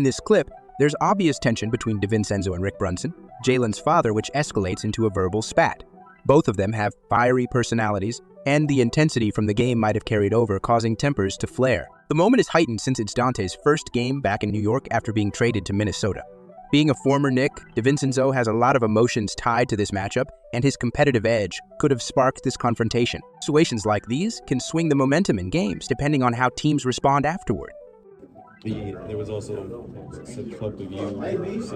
In this clip, there's obvious tension between DiVincenzo and Rick Brunson, Jalen's father, which escalates into a verbal spat. Both of them have fiery personalities, and the intensity from the game might have carried over, causing tempers to flare. The moment is heightened since it's Donte's first game back in New York after being traded to Minnesota. Being a former Knick, DiVincenzo has a lot of emotions tied to this matchup, and his competitive edge could have sparked this confrontation. Situations like these can swing the momentum in games, depending on how teams respond afterward. There was also a clip of you saying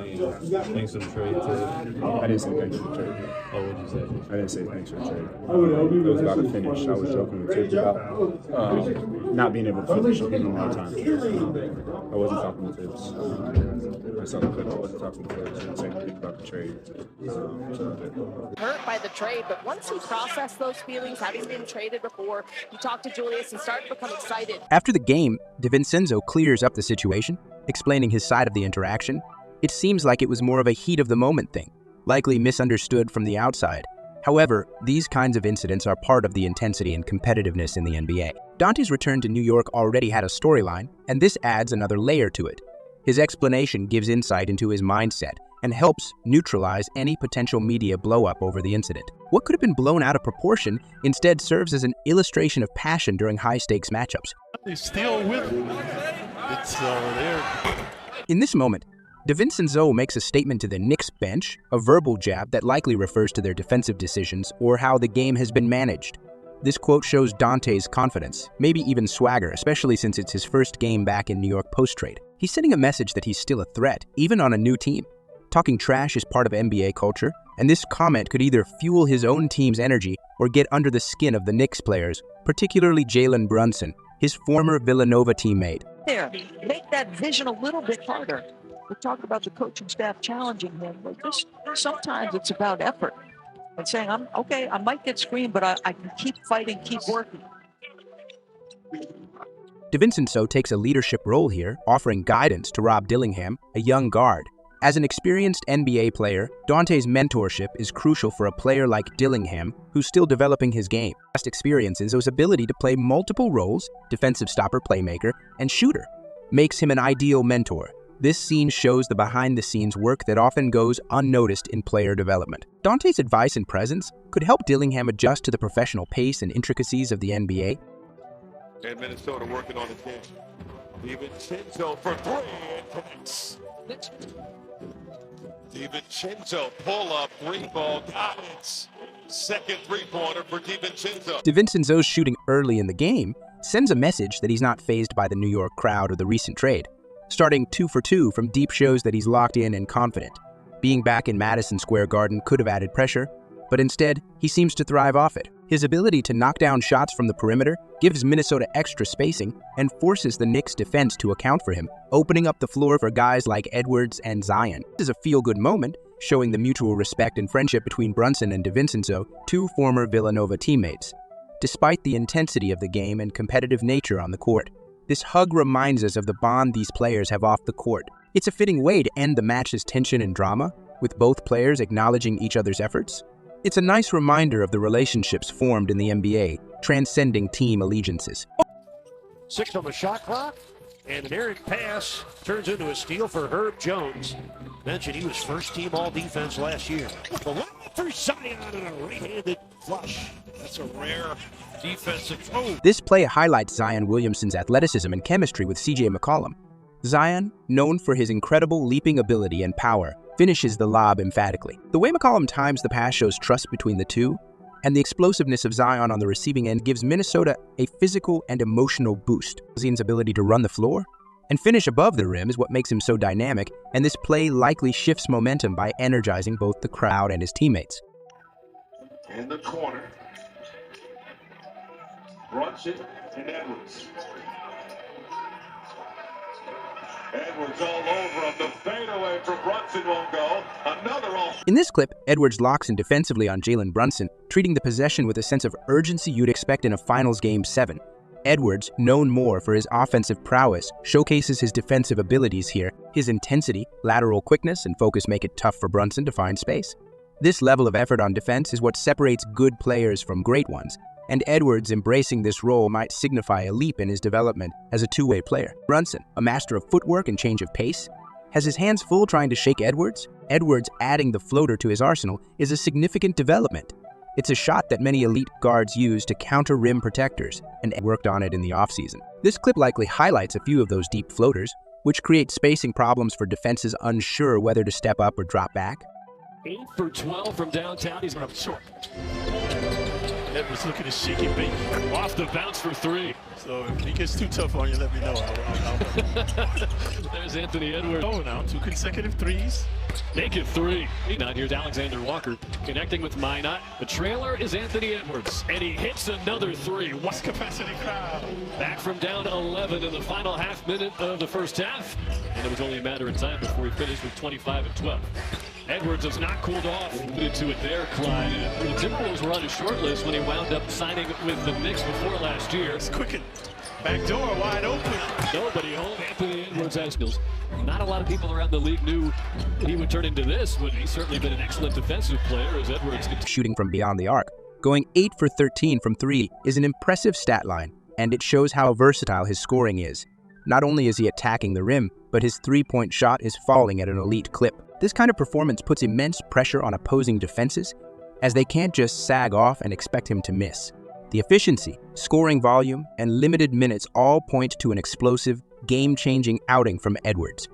thanks for the trade. I didn't say thanks for the trade. Oh, what did you say? I didn't say thanks for the trade. It was about to finish. I was joking with Tibbs about not being able to finish in a long time. I wasn't talking to Tibbs. I saw the clip. I wasn't talking to Tibbs. I didn't say anything about the trade. Hurt by the trade, but once he processed those feelings, having been traded before, he talked to Julius and started to become excited. After the game, DiVincenzo clears up the situation, explaining his side of the interaction. It seems like it was more of a heat-of-the-moment thing, likely misunderstood from the outside. However, these kinds of incidents are part of the intensity and competitiveness in the NBA. Donte's return to New York already had a storyline, and this adds another layer to it. His explanation gives insight into his mindset and helps neutralize any potential media blow-up over the incident. What could have been blown out of proportion instead serves as an illustration of passion during high-stakes matchups. He's still with it. It's there. In this moment, DiVincenzo makes a statement to the Knicks bench, a verbal jab that likely refers to their defensive decisions or how the game has been managed. This quote shows Donte's confidence, maybe even swagger, especially since it's his first game back in New York post-trade. He's sending a message that he's still a threat, even on a new team. Talking trash is part of NBA culture, and this comment could either fuel his own team's energy or get under the skin of the Knicks players, particularly Jalen Brunson, his former Villanova teammate. There, make that vision a little bit harder. We talked about the coaching staff challenging him, but sometimes it's about effort and saying, "I'm okay. I might get screened, but I can keep fighting, keep working." DiVincenzo takes a leadership role here, offering guidance to Rob Dillingham, a young guard. As an experienced NBA player, Donte's mentorship is crucial for a player like Dillingham, who's still developing his game. Past experiences, his ability to play multiple roles, defensive stopper, playmaker, and shooter, makes him an ideal mentor. This scene shows the behind-the-scenes work that often goes unnoticed in player development. Donte's advice and presence could help Dillingham adjust to the professional pace and intricacies of the NBA. And Minnesota working on the game. DiVincenzo for three and connects. DiVincenzo pull-up, three-ball, got it. Second three-pointer for DiVincenzo. DiVincenzo's shooting early in the game sends a message that he's not fazed by the New York crowd or the recent trade. Starting 2 for 2 from deep shows that he's locked in and confident. Being back in Madison Square Garden could have added pressure, but instead, he seems to thrive off it. His ability to knock down shots from the perimeter gives Minnesota extra spacing and forces the Knicks' defense to account for him, opening up the floor for guys like Edwards and Zion. This is a feel-good moment, showing the mutual respect and friendship between Brunson and DiVincenzo, two former Villanova teammates. Despite the intensity of the game and competitive nature on the court, this hug reminds us of the bond these players have off the court. It's a fitting way to end the match's tension and drama, with both players acknowledging each other's efforts. It's a nice reminder of the relationships formed in the NBA, transcending team allegiances. 6 on the shot clock, and an errant pass turns into a steal for Herb Jones. Mentioned he was first-team all-defense last year. The line for Zion and a right-handed flush. That's a rare defensive move. This play highlights Zion Williamson's athleticism and chemistry with CJ McCollum. Zion, known for his incredible leaping ability and power, finishes the lob emphatically. The way McCollum times the pass shows trust between the two, and the explosiveness of Zion on the receiving end gives Minnesota a physical and emotional boost. Zion's ability to run the floor and finish above the rim is what makes him so dynamic, and this play likely shifts momentum by energizing both the crowd and his teammates. In the corner, Brunson and Edwards. Edwards all over him. The fadeaway for Brunson won't go. Another off. In this clip, Edwards locks in defensively on Jalen Brunson, treating the possession with a sense of urgency you'd expect in a Finals Game 7. Edwards, known more for his offensive prowess, showcases his defensive abilities here. His intensity, lateral quickness, and focus make it tough for Brunson to find space. This level of effort on defense is what separates good players from great ones, and Edwards embracing this role might signify a leap in his development as a two-way player. Brunson, a master of footwork and change of pace, has his hands full trying to shake Edwards. Edwards adding the floater to his arsenal is a significant development. It's a shot that many elite guards use to counter rim protectors, and worked on it in the offseason. This clip likely highlights a few of those deep floaters, which create spacing problems for defenses unsure whether to step up or drop back. 8 for 12 from downtown. He's up short. Edwards looking to shake it big. Off the bounce for 3. So if he gets too tough on you, let me know. There's Anthony Edwards. Oh, now 2 consecutive threes. Naked 3. Now here's Alexander Walker connecting with Minot. The trailer is Anthony Edwards, and he hits another 3. What's capacity crowd? Back from down 11 in the final half minute of the first half, and it was only a matter of time before he finished with 25 and 12. Edwards has not cooled off. Alluded to it there, Clyde. The Timberwolves were on his short list when he wound up signing with the Knicks before last year. It's quickened. Back door wide open. Nobody home. Anthony Edwards has skills. Not a lot of people around the league knew that he would turn into this, but he's certainly been an excellent defensive player as Edwards shooting from beyond the arc. Going 8 for 13 from 3 is an impressive stat line, and it shows how versatile his scoring is. Not only is he attacking the rim, but his three-point shot is falling at an elite clip. This kind of performance puts immense pressure on opposing defenses, as they can't just sag off and expect him to miss. The efficiency, scoring volume, and limited minutes all point to an explosive, game-changing outing from Edwards.